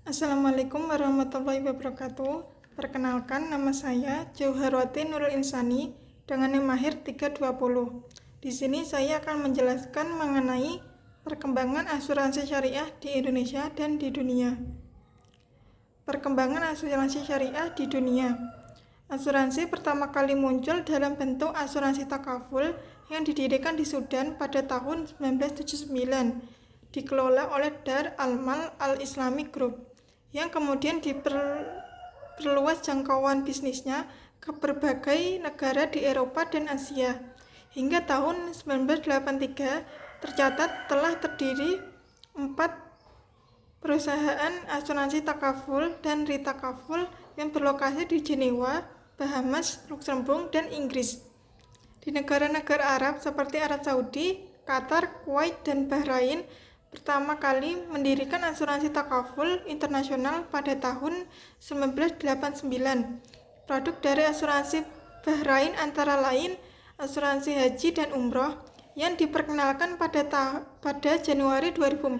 Assalamualaikum warahmatullahi wabarakatuh. Perkenalkan, nama saya Jauharwati Nurul Insani dengan NIM Mahir 320. Di sini saya akan menjelaskan mengenai perkembangan asuransi syariah di Indonesia dan di dunia. Perkembangan asuransi syariah di dunia. Asuransi pertama kali muncul dalam bentuk asuransi takaful yang didirikan di Sudan pada tahun 1979, dikelola oleh Dar Al-Mal Al-Islamic Group, yang kemudian diperluas jangkauan bisnisnya ke berbagai negara di Eropa dan Asia. Hingga tahun 1983 tercatat telah terdiri 4 perusahaan asuransi takaful dan ritakaful yang berlokasi di Jenewa, Bahamas, Luxembourg, dan Inggris. Di negara-negara Arab seperti Arab Saudi, Qatar, Kuwait, dan Bahrain pertama kali mendirikan asuransi takaful internasional pada tahun 1989. Produk dari asuransi Bahrain antara lain asuransi haji dan umroh yang diperkenalkan pada Januari 2004,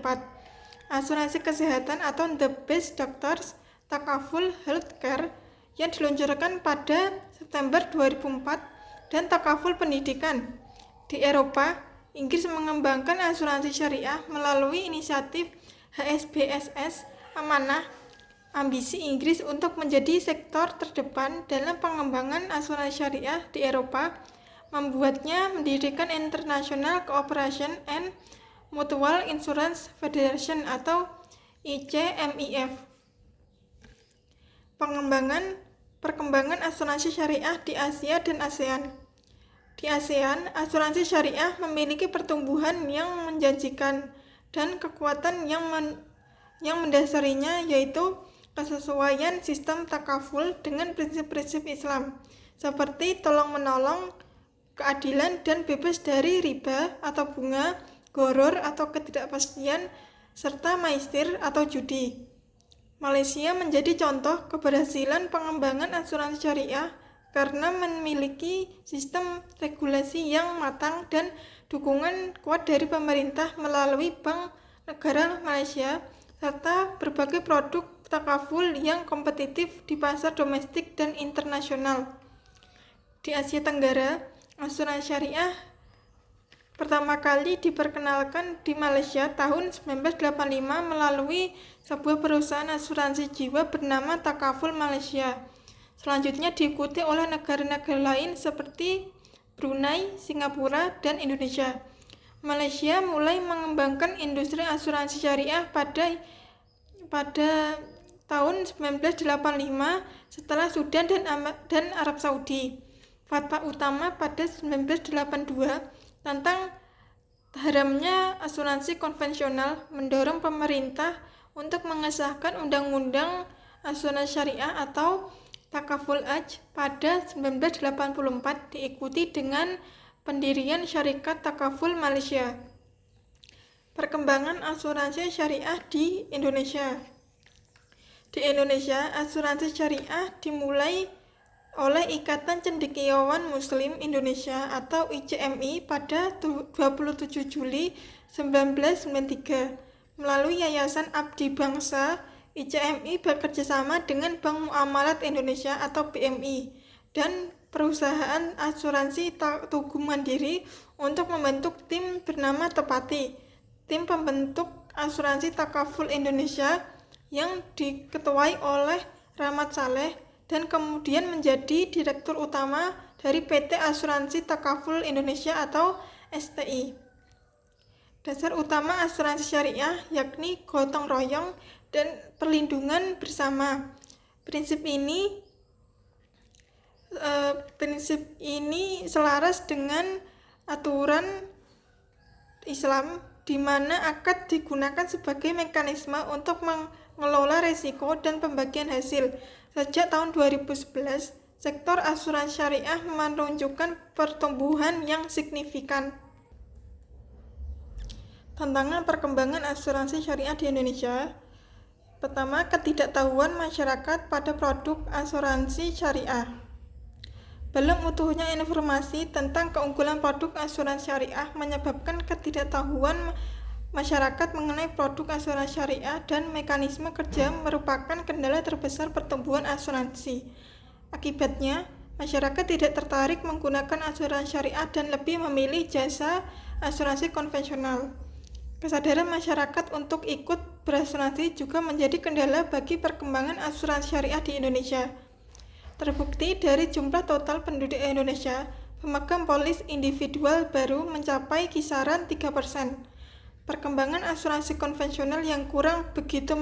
asuransi kesehatan atau The Best Doctors Takaful Healthcare yang diluncurkan pada September 2004, dan takaful pendidikan. Di Eropa, Inggris mengembangkan asuransi syariah melalui inisiatif HSBSS Amanah. Ambisi Inggris untuk menjadi sektor terdepan dalam pengembangan asuransi syariah di Eropa membuatnya mendirikan International Cooperation and Mutual Insurance Federation atau ICMIF. Perkembangan asuransi syariah di Asia dan ASEAN. Di ASEAN, asuransi syariah memiliki pertumbuhan yang menjanjikan dan kekuatan yang mendasarinya, yaitu kesesuaian sistem takaful dengan prinsip-prinsip Islam seperti tolong-menolong, keadilan, dan bebas dari riba atau bunga, gharar atau ketidakpastian, serta maisir atau judi. Malaysia menjadi contoh keberhasilan pengembangan asuransi syariah karena memiliki sistem regulasi yang matang dan dukungan kuat dari pemerintah melalui Bank Negara Malaysia, serta berbagai produk takaful yang kompetitif di pasar domestik dan internasional. Di Asia Tenggara, asuransi syariah pertama kali diperkenalkan di Malaysia tahun 1985 melalui sebuah perusahaan asuransi jiwa bernama Takaful Malaysia. Selanjutnya diikuti oleh negara-negara lain seperti Brunei, Singapura, dan Indonesia. Malaysia mulai mengembangkan industri asuransi syariah pada tahun 1985 setelah Sudan dan Arab Saudi. Fatwa utama pada 1982 tentang haramnya asuransi konvensional mendorong pemerintah untuk mengesahkan Undang-Undang Asuransi Syariah atau Takaful Aj pada 1984, diikuti dengan pendirian Syarikat Takaful Malaysia. Perkembangan asuransi syariah di Indonesia. Di Indonesia, asuransi syariah dimulai oleh Ikatan Cendekiawan Muslim Indonesia atau ICMI pada 27 Juli 1993. Melalui Yayasan Abdi Bangsa, ICMI bekerjasama dengan Bank Muamalat Indonesia atau BMI dan perusahaan asuransi Tugu Mandiri untuk membentuk tim bernama Tepati, tim pembentuk asuransi takaful Indonesia yang diketuai oleh Rahmat Saleh, dan kemudian menjadi direktur utama dari PT Asuransi Takaful Indonesia atau STI. Dasar utama asuransi syariah yakni gotong royong dan perlindungan bersama. Prinsip ini selaras dengan aturan Islam, di mana akad digunakan sebagai mekanisme untuk mengelola risiko dan pembagian hasil. Sejak tahun 2011, sektor asuransi syariah menunjukkan pertumbuhan yang signifikan. Tantangan perkembangan asuransi syariah di Indonesia. Pertama, ketidaktahuan masyarakat pada produk asuransi syariah. Belum utuhnya informasi tentang keunggulan produk asuransi syariah menyebabkan ketidaktahuan masyarakat mengenai produk asuransi syariah dan mekanisme kerja merupakan kendala terbesar pertumbuhan asuransi. Akibatnya, masyarakat tidak tertarik menggunakan asuransi syariah dan lebih memilih jasa asuransi konvensional. Kesadaran masyarakat untuk ikut berasuransi juga menjadi kendala bagi perkembangan asuransi syariah di Indonesia. Terbukti dari jumlah total penduduk Indonesia, pemegang polis individual baru mencapai kisaran 3%. Perkembangan asuransi konvensional yang kurang begitu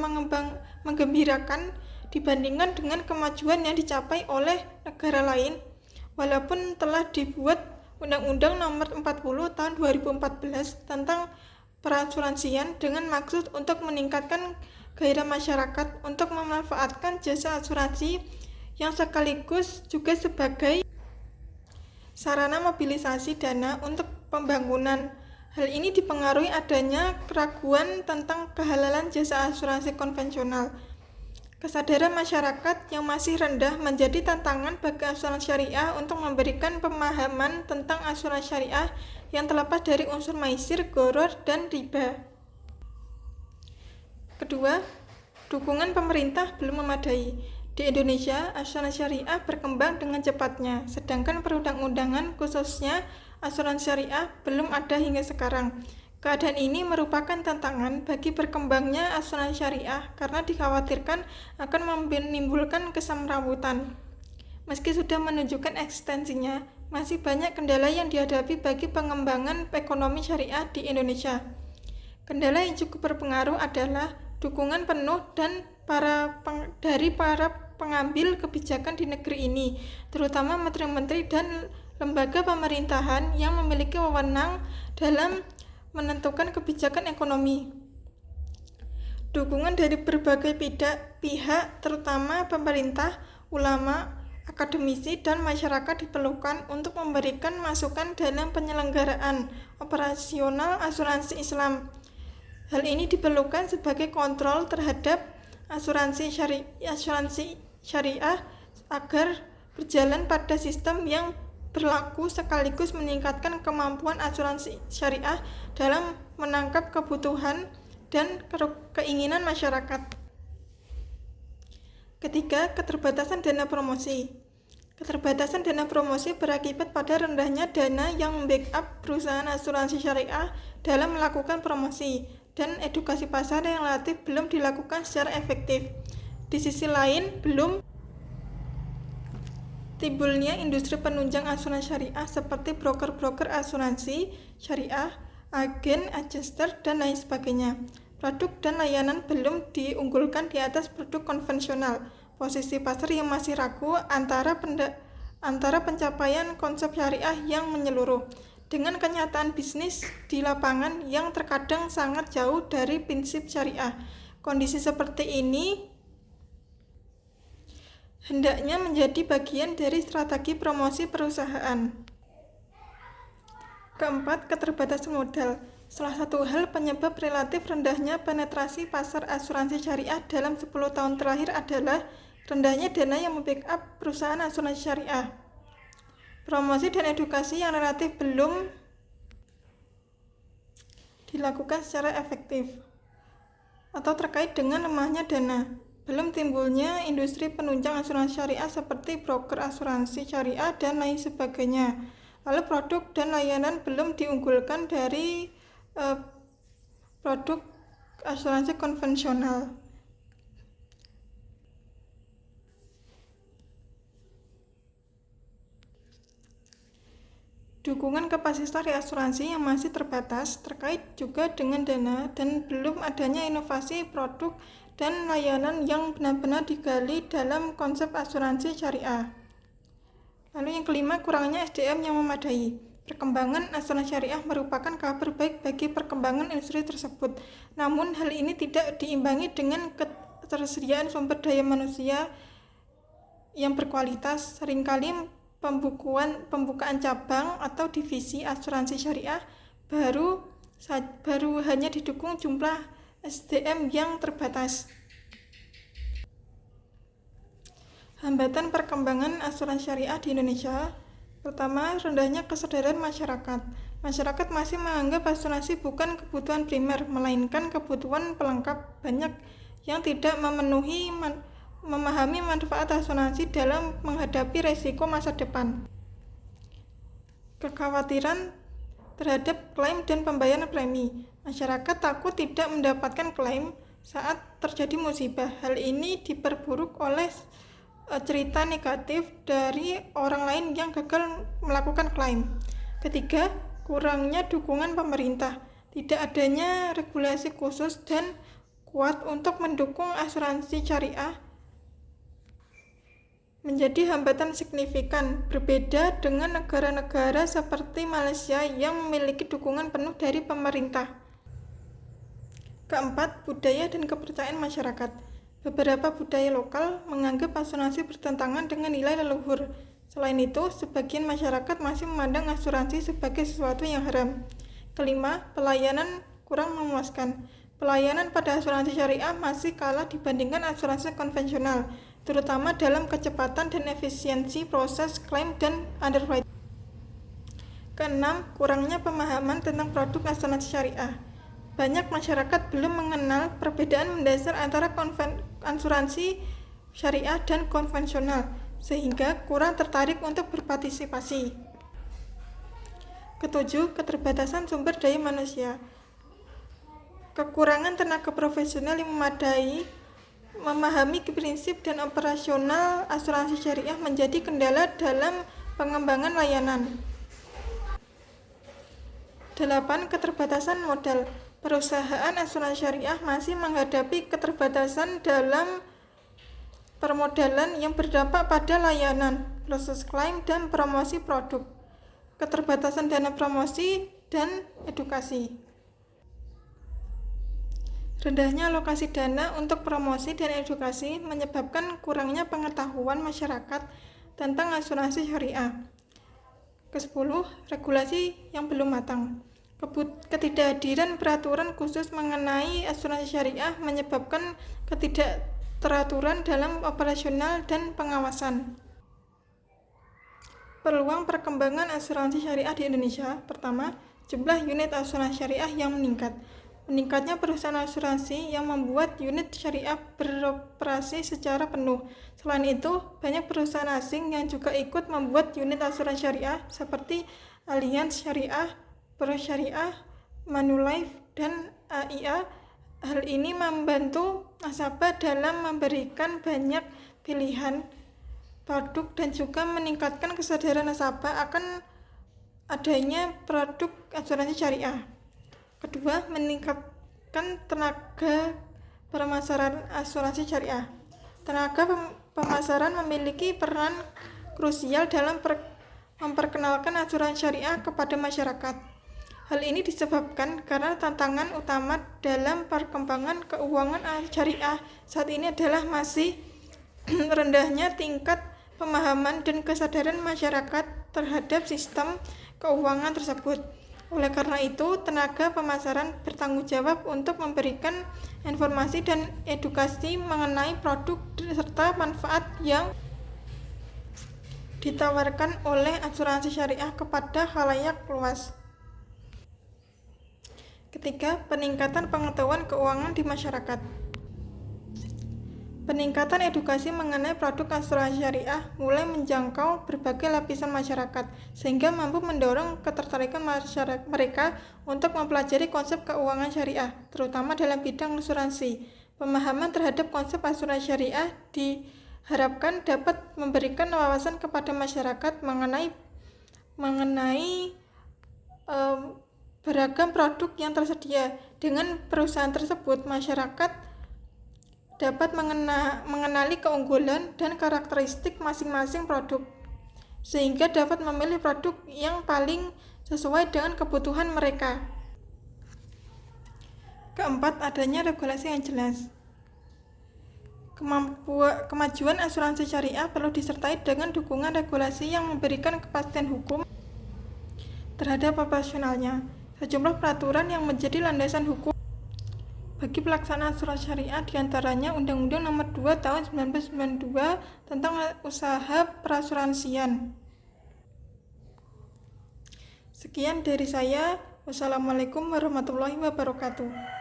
menggembirakan dibandingkan dengan kemajuan yang dicapai oleh negara lain. Walaupun telah dibuat Undang-Undang Nomor 40 Tahun 2014 tentang perasuransian dengan maksud untuk meningkatkan gairah masyarakat untuk memanfaatkan jasa asuransi yang sekaligus juga sebagai sarana mobilisasi dana untuk pembangunan. Hal ini dipengaruhi adanya keraguan tentang kehalalan jasa asuransi konvensional. Kesadaran masyarakat yang masih rendah menjadi tantangan bagi asuransi syariah untuk memberikan pemahaman tentang asuransi syariah yang terlepas dari unsur maisir, gharar, dan riba. Kedua, dukungan pemerintah belum memadai. Di Indonesia, asuransi syariah berkembang dengan cepatnya, sedangkan perundang-undangan khususnya asuransi syariah belum ada hingga sekarang. Keadaan ini merupakan tantangan bagi berkembangnya asuransi syariah karena dikhawatirkan akan menimbulkan kesemrawutan. Meski sudah menunjukkan eksistensinya, masih banyak kendala yang dihadapi bagi pengembangan ekonomi syariah di Indonesia. Kendala yang cukup berpengaruh adalah dukungan penuh dari para pengambil kebijakan di negeri ini, terutama menteri-menteri dan lembaga pemerintahan yang memiliki wewenang dalam menentukan kebijakan ekonomi. Dukungan dari berbagai pihak, terutama pemerintah, ulama, akademisi, dan masyarakat diperlukan untuk memberikan masukan dalam penyelenggaraan operasional asuransi Islam. Hal ini diperlukan sebagai kontrol terhadap asuransi syariah agar berjalan pada sistem yang berlaku sekaligus meningkatkan kemampuan asuransi syariah dalam menangkap kebutuhan dan keinginan masyarakat. Ketiga, keterbatasan dana promosi. Keterbatasan dana promosi berakibat pada rendahnya dana yang membackup perusahaan asuransi syariah dalam melakukan promosi, dan edukasi pasar yang relatif belum dilakukan secara efektif. Di sisi lain, belum timbulnya industri penunjang asuransi syariah seperti broker-broker asuransi syariah, agen, adjuster, dan lain sebagainya. Produk dan layanan belum diunggulkan di atas produk konvensional. Posisi pasar yang masih ragu antara pencapaian konsep syariah yang menyeluruh dengan kenyataan bisnis di lapangan yang terkadang sangat jauh dari prinsip syariah. Kondisi seperti ini hendaknya menjadi bagian dari strategi promosi perusahaan. Keempat, keterbatasan modal. Salah satu hal penyebab relatif rendahnya penetrasi pasar asuransi syariah dalam 10 tahun terakhir adalah rendahnya dana yang membackup perusahaan asuransi syariah. Promosi dan edukasi yang relatif belum dilakukan secara efektif atau terkait dengan lemahnya dana. Belum timbulnya industri penunjang asuransi syariah seperti broker asuransi syariah dan lain sebagainya. Lalu produk dan layanan belum diunggulkan dari produk asuransi konvensional. Dukungan kapasitas reasuransi yang masih terbatas terkait juga dengan dana dan belum adanya inovasi produk dan layanan yang benar-benar digali dalam konsep asuransi syariah. Lalu yang kelima, kurangnya SDM yang memadai. Perkembangan asuransi syariah merupakan kabar baik bagi perkembangan industri tersebut. Namun hal ini tidak diimbangi dengan ketersediaan sumber daya manusia yang berkualitas. Seringkali pembukaan cabang atau divisi asuransi syariah baru hanya didukung jumlah SDM yang terbatas. Hambatan perkembangan asuransi syariah di Indonesia. Pertama, rendahnya kesadaran masyarakat. Masyarakat masih menganggap asuransi bukan kebutuhan primer, melainkan kebutuhan pelengkap. Banyak yang tidak memahami manfaat asuransi dalam menghadapi resiko masa depan. Kekhawatiran terhadap klaim dan pembayaran premi. Masyarakat takut tidak mendapatkan klaim saat terjadi musibah. Hal ini diperburuk oleh cerita negatif dari orang lain yang gagal melakukan klaim. Ketiga, kurangnya dukungan pemerintah. Tidak adanya regulasi khusus dan kuat untuk mendukung asuransi syariah menjadi hambatan signifikan, berbeda dengan negara-negara seperti Malaysia yang memiliki dukungan penuh dari pemerintah. Keempat, budaya dan kepercayaan masyarakat. Beberapa budaya lokal menganggap asuransi bertentangan dengan nilai leluhur. Selain itu, sebagian masyarakat masih memandang asuransi sebagai sesuatu yang haram. Kelima, pelayanan kurang memuaskan. Pelayanan pada asuransi syariah masih kalah dibandingkan asuransi konvensional, terutama dalam kecepatan dan efisiensi proses klaim dan underwriting. Keenam, kurangnya pemahaman tentang produk asuransi syariah. Banyak masyarakat belum mengenal perbedaan mendasar antara asuransi syariah dan konvensional, sehingga kurang tertarik untuk berpartisipasi. Ketujuh, keterbatasan sumber daya manusia. Kekurangan tenaga profesional yang memadai memahami prinsip dan operasional asuransi syariah menjadi kendala dalam pengembangan layanan. 8. Keterbatasan modal. Perusahaan asuransi syariah masih menghadapi keterbatasan dalam permodalan yang berdampak pada layanan, proses klaim, dan promosi produk. Keterbatasan dana promosi dan edukasi. Rendahnya alokasi dana untuk promosi dan edukasi menyebabkan kurangnya pengetahuan masyarakat tentang asuransi syariah. Ke-10, regulasi yang belum matang. Ketidakhadiran peraturan khusus mengenai asuransi syariah menyebabkan ketidakteraturan dalam operasional dan pengawasan. Peluang perkembangan asuransi syariah di Indonesia. Pertama, jumlah unit asuransi syariah yang meningkat. Meningkatnya perusahaan asuransi yang membuat unit syariah beroperasi secara penuh. Selain itu, banyak perusahaan asing yang juga ikut membuat unit asuransi syariah seperti Allianz Syariah, Pro Syariah, Manulife, dan AIA. Hal ini membantu nasabah dalam memberikan banyak pilihan produk dan juga meningkatkan kesadaran nasabah akan adanya produk asuransi syariah. Kedua, meningkatkan tenaga pemasaran asuransi syariah. Tenaga pemasaran memiliki peran krusial dalam memperkenalkan asuransi syariah kepada masyarakat. Hal ini disebabkan karena tantangan utama dalam perkembangan keuangan syariah saat ini adalah masih rendahnya tingkat pemahaman dan kesadaran masyarakat terhadap sistem keuangan tersebut. Oleh karena itu, tenaga pemasaran bertanggung jawab untuk memberikan informasi dan edukasi mengenai produk serta manfaat yang ditawarkan oleh asuransi syariah kepada khalayak luas. Ketiga, peningkatan pengetahuan keuangan di masyarakat. Peningkatan edukasi mengenai produk asuransi syariah mulai menjangkau berbagai lapisan masyarakat, sehingga mampu mendorong ketertarikan masyarakat mereka untuk mempelajari konsep keuangan syariah, terutama dalam bidang asuransi. Pemahaman terhadap konsep asuransi syariah diharapkan dapat memberikan wawasan kepada masyarakat mengenai beragam produk yang tersedia. Dengan perusahaan tersebut, masyarakat dapat mengenali keunggulan dan karakteristik masing-masing produk, sehingga dapat memilih produk yang paling sesuai dengan kebutuhan mereka. Keempat, adanya regulasi yang jelas. Kemajuan asuransi syariah perlu disertai dengan dukungan regulasi yang memberikan kepastian hukum terhadap operasionalnya. Sejumlah peraturan yang menjadi landasan hukum bagi pelaksanaan asuransi syariah diantaranya Undang-Undang Nomor 2 Tahun 1992 tentang usaha perasuransian. Sekian dari saya. Wassalamualaikum warahmatullahi wabarakatuh.